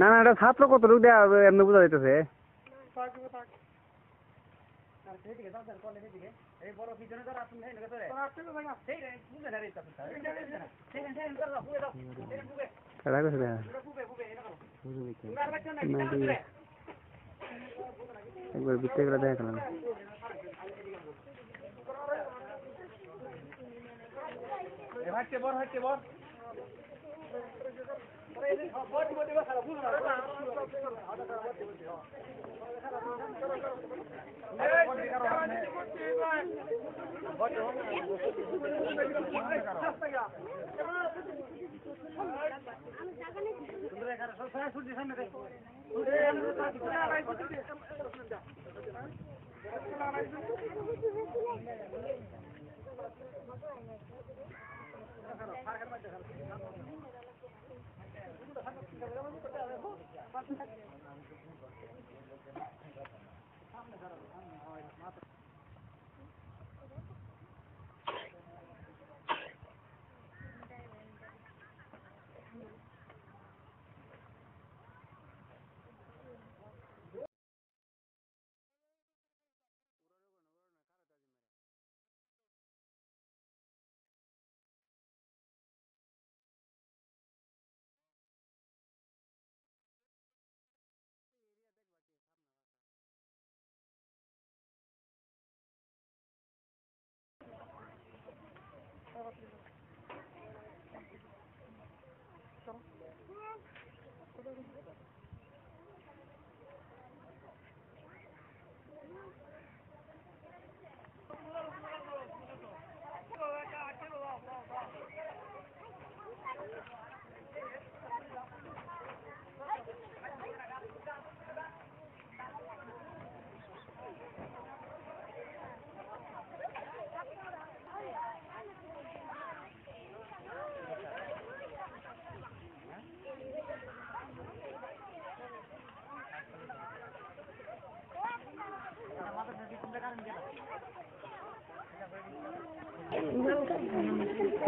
না না এটা ছাত্র কতটুকু দেওয়া হবে এমনি বোঝা যাইতেছে। একবার ভিতরে গেলে দেখা গেল না।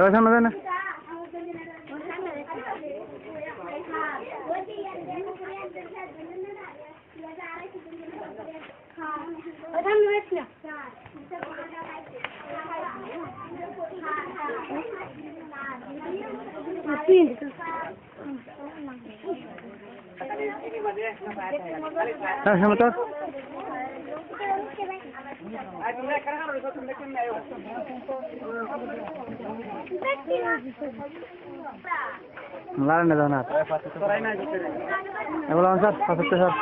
সামনে না সামনে তো লারেন না বললাম স্যার পাঁচটা স্যার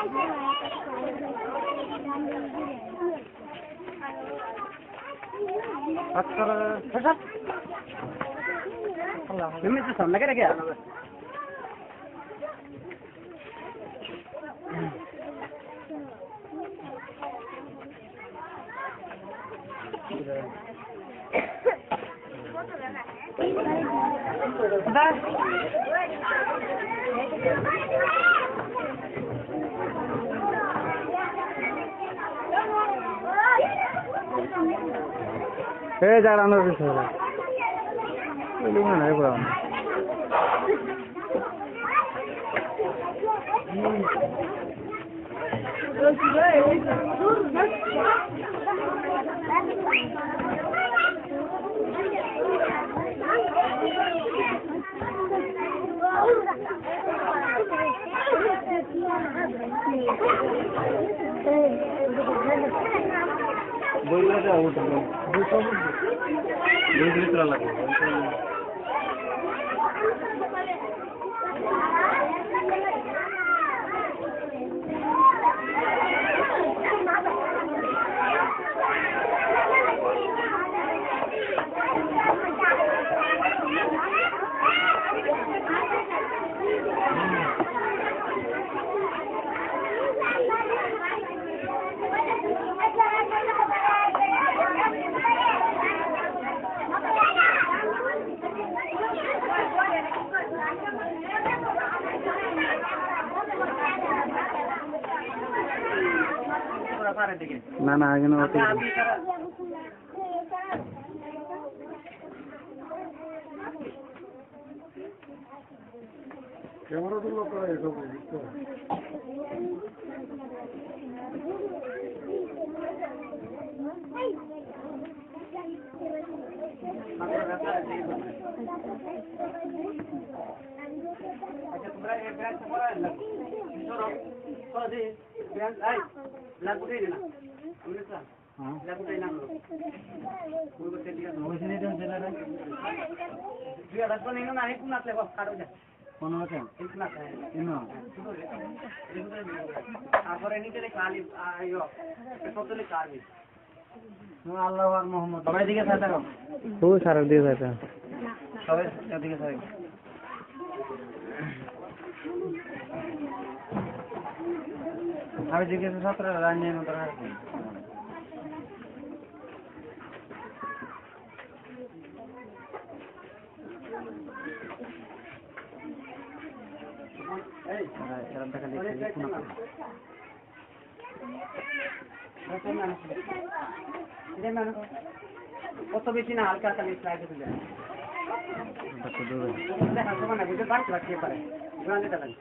সামনে কে রেখে জায়গা নাই পুরো না না আগে ক্যামেরা তো লোক করে এসব বুঝতে আচ্ছা তোমরা এই ব্যাংক পড়া না ধরো ধরো দি ব্যাংক আই লাগু দেই না বুঝলে স্যার হ্যাঁ লাগু দেই না ওই করতে দিয়া ওই সিনে দেন চলে না দুই আড়াই কোন ইনো না এক কোন আছে বস কাটো যা কোন আছে এক কোন আছে ইনো তারপরে নিচে খালি আইও টোটালি কারবি আল্লাহ আর মোহাম্মদ সবাই দিকে থাকো ও সারা দিয়ে যাচ্ছে সবাই দিকে থাকো আমি জিজ্ঞেস ছাত্র রান্না মতো রাখছি কত বেশি না হালকা হালকা মিক্স লাগে দিলে দেখা সমান না বুঝতে পারছি রাখতে পারে গ্রান্ডে দেবেন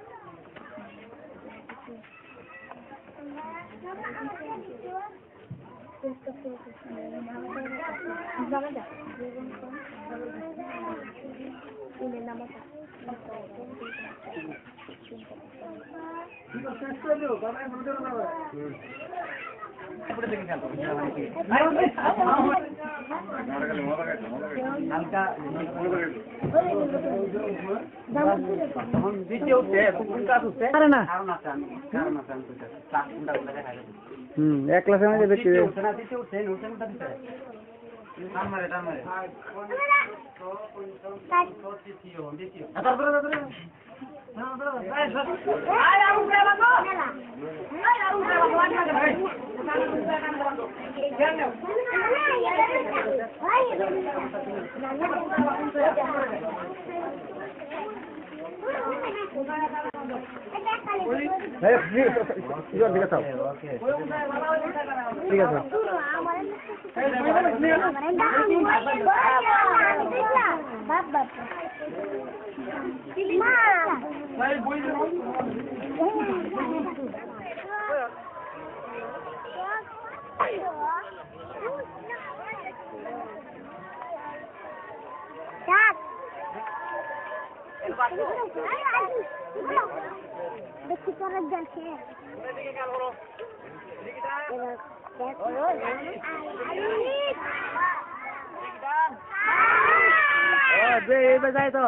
এক ক্লাসের মধ্যে বেশি ঠিক আছে দেখি তোরা যাচ্ছে যাই তো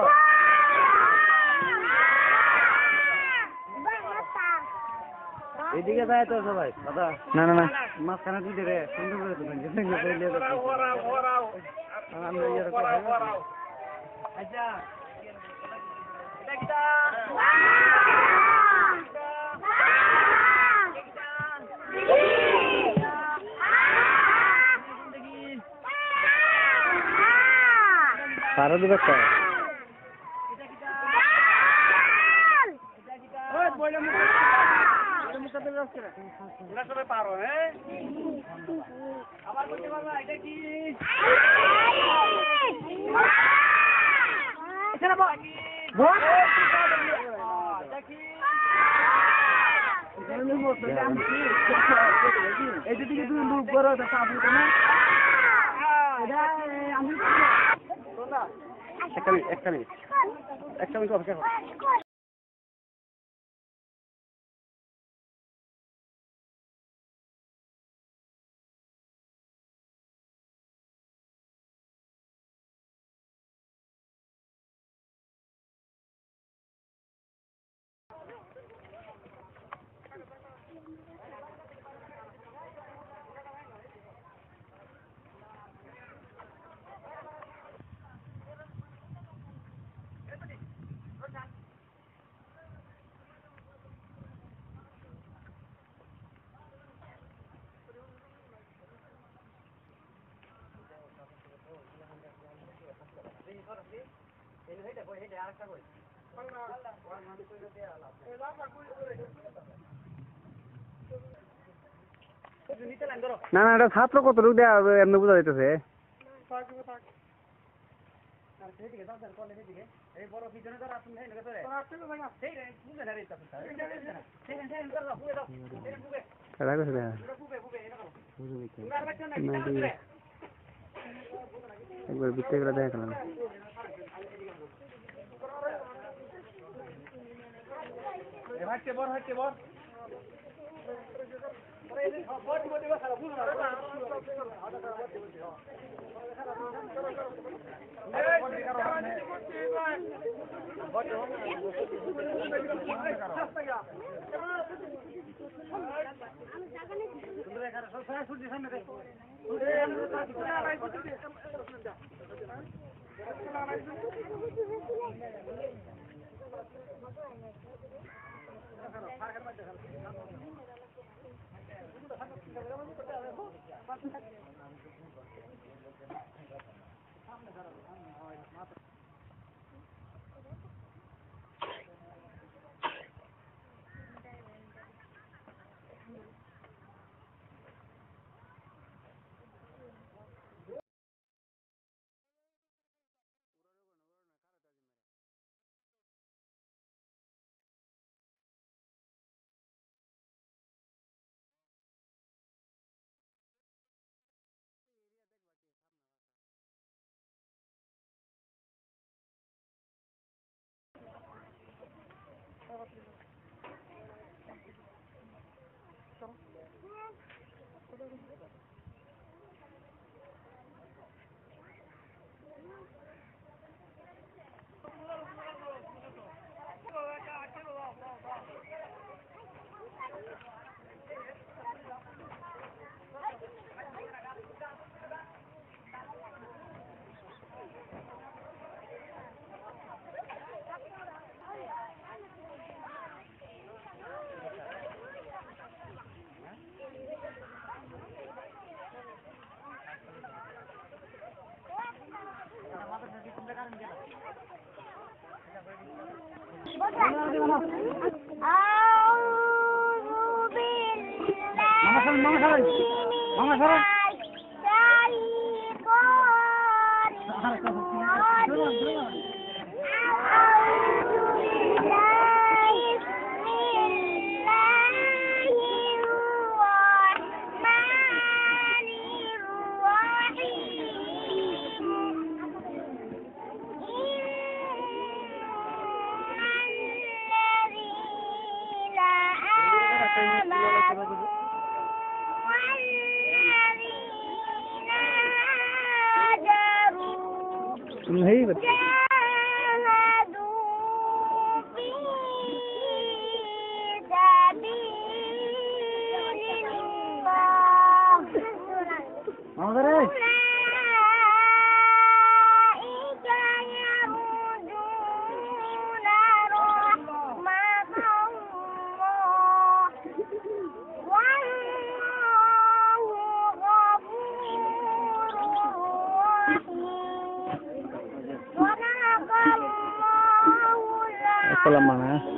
এদিকে যায় তো সবাই দাদা না না না মাঝখানে দিতে রে সুন্দর করে আচ্ছা সারা দিবে সবাই পারো হ্যাঁ আবার বলতে পারবা এটা কি এইদিকে তুই লুক করো একটা মিনিট অপেক্ষা করো না না এটা ছাত্র কত রূপ দেওয়া এমনি বোঝা যাইতেছে আর সেদিকে দাও স্যার কলে সেদিকে এই বড় পিছনে ধর আপনি হেন করে সেই বুঝে না রে তা সেই করে দাও বুঝে দাও সেই বুঝে করা করে দে বুঝে বুঝে এটা করো বুঝবি কি তোমার বাচ্চা না একবার বিতে করে দেখালাম এ হাঁটতে বড় আরে এই বড় বড় খারাপ বুঝো না नहीं बच्चे kolam mana?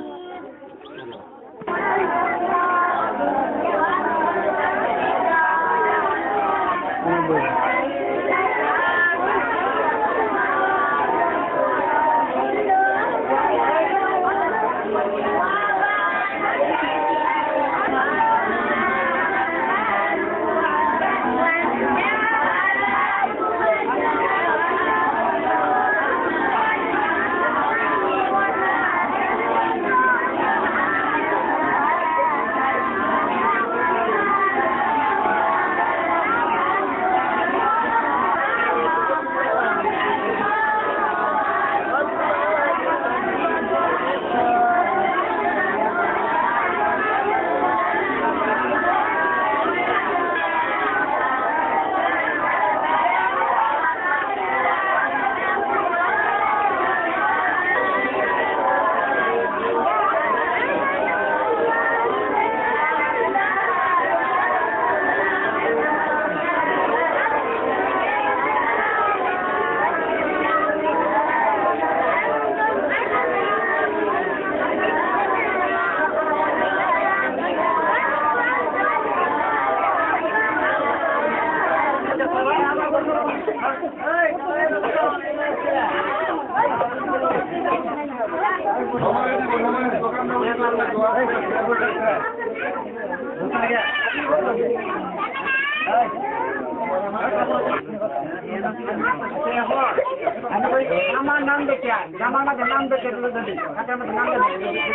আমার নাম দেখে জামার মধ্যে নাম দেখে তুলে দেবে খাতার মধ্যে নাম দেখে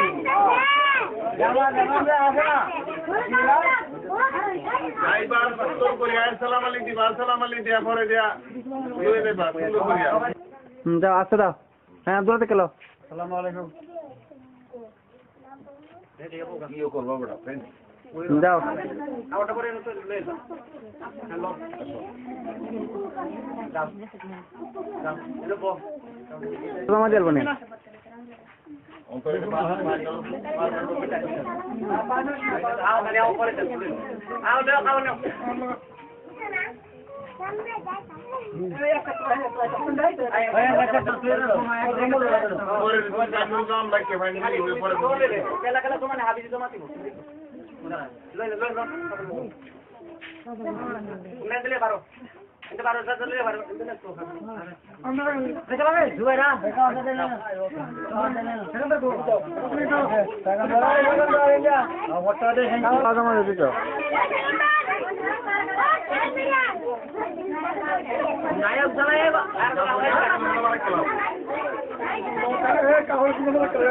জামা জামা আছে না আইবার সুন্দর করে আসসালাম আলাইকুম দিবা আসসালাম আলাইকুম দিয়া পরে দিয়া লয়ে নেবা সুন্দর করে যাও আসতে দাও হ্যাঁ দূরে থেকে লো আসসালামু আলাইকুম কিও করব বড় ফ্রেন্ড যাও আওটা করে তো লয়ে যাও হ্যালো যাও যাও এলো বো তোমার দেব না অন্তরে বাস আও মানে আও করে দেন আও দাও আও নাও পরে জানুন নাম রাখতে ভাই পরে কেলা কেলা তোমার হাবিজি জমা দিব লই লই লই উনা দিলে বারো এটা বারো দিলে বারো এটা তো আমরা দেখে পাবে জুয়ারা দেখা আছে না সেখান থেকে তুমি দাও টাকা দাও ইন্ডিয়া ওটা দে হ্যাঁ কাজ আমাদের দিছো নায়ক জানাই আর কাহল কিনে করে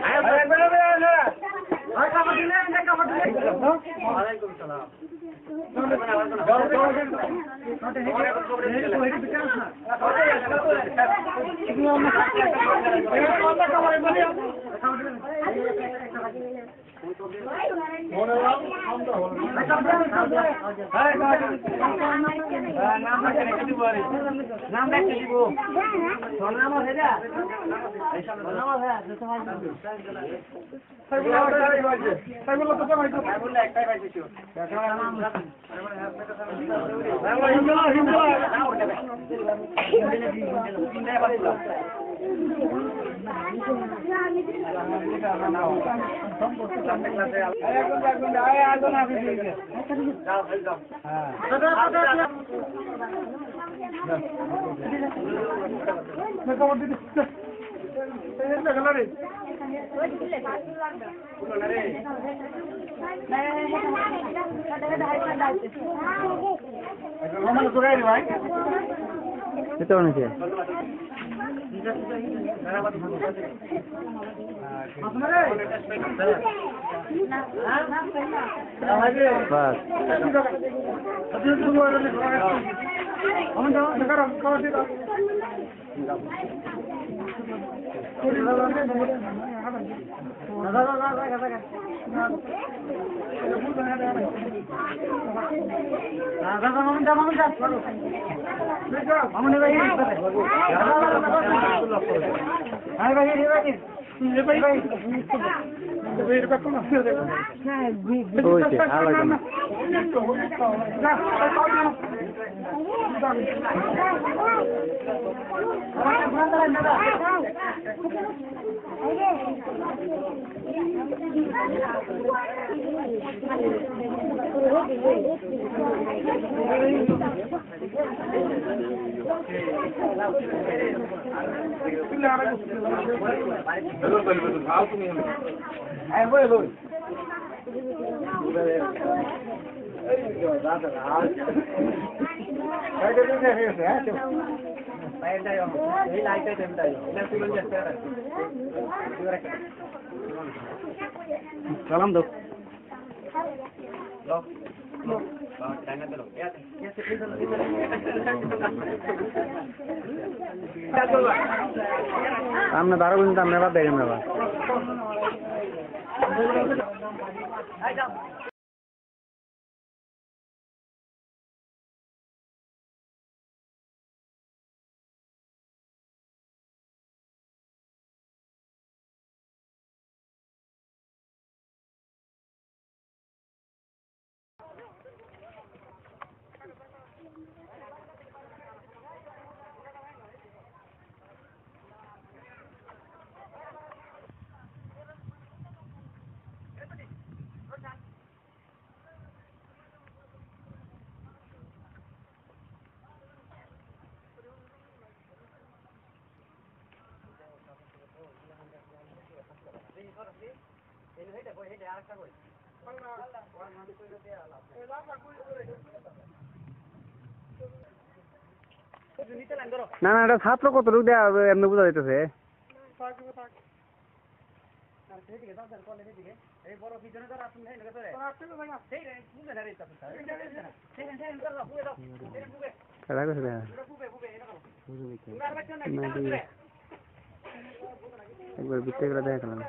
আয় বড় বড় না আর কাম দিলে না কাম দিলে ওয়ালাইকুম সালাম নাম দেখতে দিব নাম আছে যা নাম আছে একটাই পাইছি itu mana sih bas oke alasan salam dok আমরা বারো কিন্তু আমরা বাদ দেয় আমরা না না এটা ছাত্র কত লোক দেয়া এমনি বোঝা যাইতেছে। কেডা কইছে দেয়া? একবার ভিতরে করে দেখা গেল।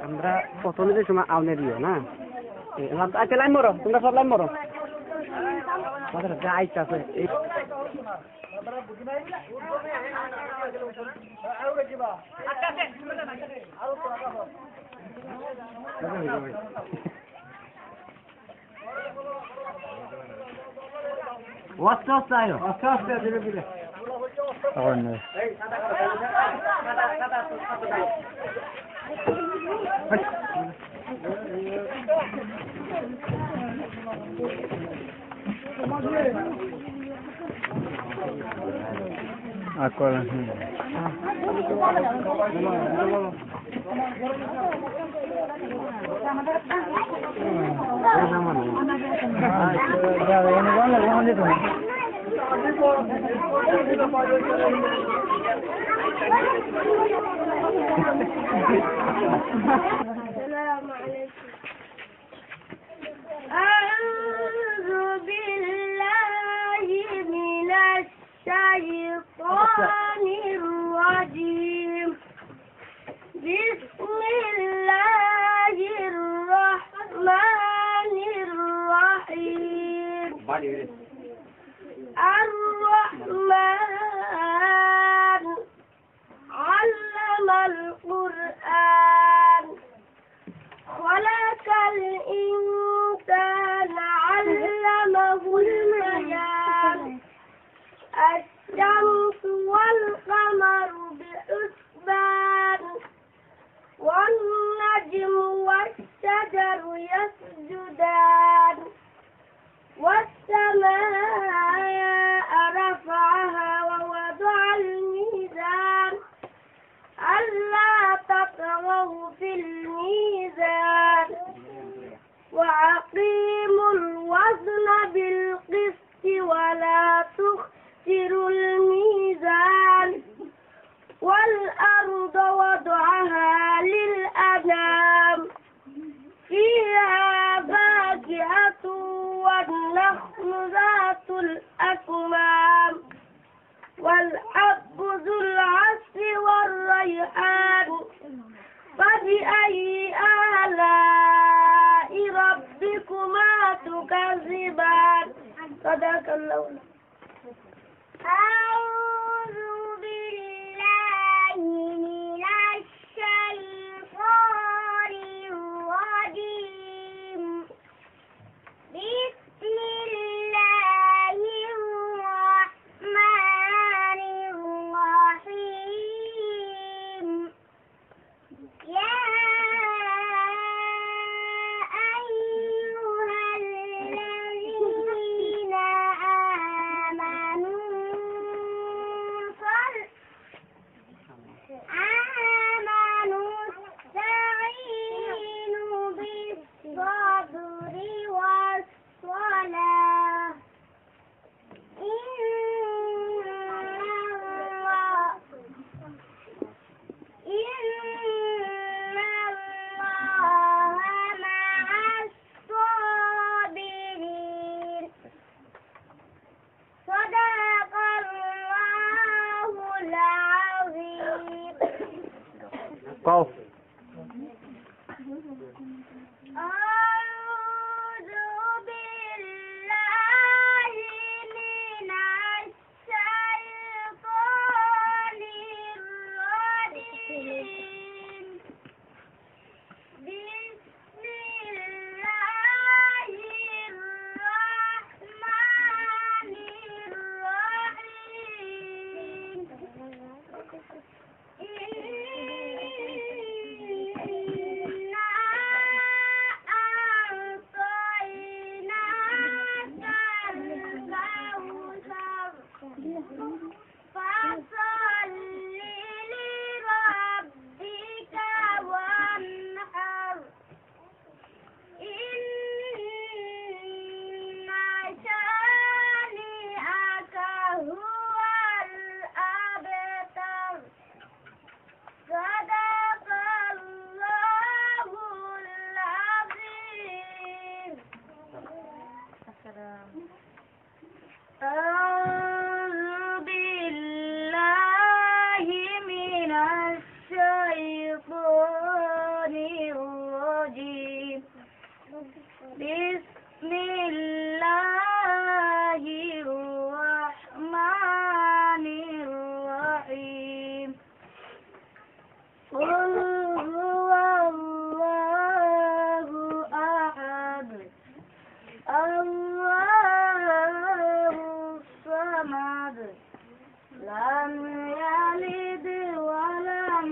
আমরা প্রথমে যে সময় আউনে দিও না আচ্ছা লাইন মরো তোমরা সব লাইন মরো যা আইসা আছে আস্তে আস্তে আয়ো আস্তে আস্তে ধীরে ধীরে أعوذ بالله من الشيطان الرجيم بسم الله الرحمن الرحيم الرحمن علم القرآن خلق الإنسان علمه البيان الشمس والقمر بحسبان والنجم والشجر يسجدان والسماء رفعها ووضع الميزان ألا تطغوا في الميزان وأقيموا الوزن بالقسط ولا تخسروا الميزان والأرض وضعها للأنام فيها فاكهة والنخل ذات الأكمام والحب ذو العصف والريحان فبأي آلاء ربك تكذبان صدق الله. أعوذ بالله من الشيطان الرجيم. بسم الله الرحمن الرحيم. يا أيها الذين آمنوا استعينوا بالصبر والصلاة. إن الله مع الصابرين. صدق الله العظيم. قف. أعوذ بالله من الشيطان الرجيم. بسم الله الرحمن الرحيم. إنا أعطيناك الكوثر فصل لربك وانحر. إن شانئك هو الأبتر. صدق الله العظيم. أعوذ بالله من الشيطان الرجيم. بسم الله الرحمن الرحيم. قل هو الله أحد الله الصمد لم يلد ولم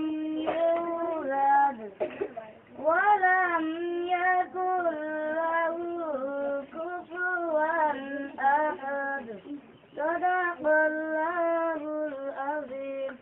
يولد ولم يكن له كفوا أحد. صدق الله العظيم.